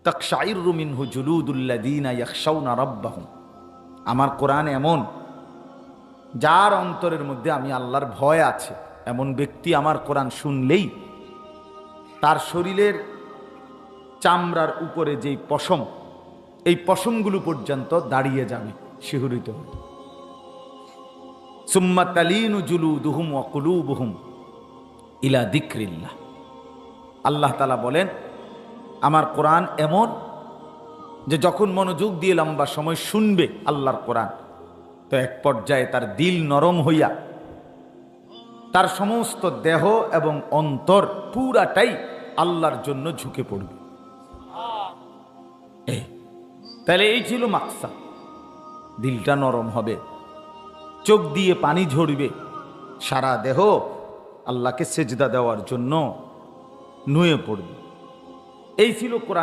তাকশাইরু মিনহু জুলুদুল্লাযীনা ইয়াখশাউনা রাব্বাহুম। আমার কোরআন এমন, যার অন্তরের মধ্যে আমি আল্লাহর ভয় আছে এমন ব্যক্তি আমার কোরআন শুনলেই তার শরীরের চামড়ার উপরে যেই পশম, এই পশমগুলো পর্যন্ত দাঁড়িয়ে যাবে, শিহরিত হবে। সুম্মা তালিনু জুলুদুহুম ওয়া কুলুবুহুম ইলা যিকরিল্লাহ। আল্লাহ তাআলা বলেন, আমার কোরআন এমন যে যখন মনোযোগ দিয়ে লম্বা সময় শুনবে আল্লাহর কোরআন, তো এক পর্যায়ে তার দিল নরম হইয়া তার সমস্ত দেহ এবং অন্তর পুরাটাই আল্লাহর জন্য ঝুঁকে পড়বে। তাহলে এই ছিল মাকসাদ। দিলটা নরম হবে, চোখ দিয়ে পানি ঝরবে, সারা দেহ আল্লাহকে সেজদা দেওয়ার জন্য নুয়ে পড়বে। এই ছিল কোরআন।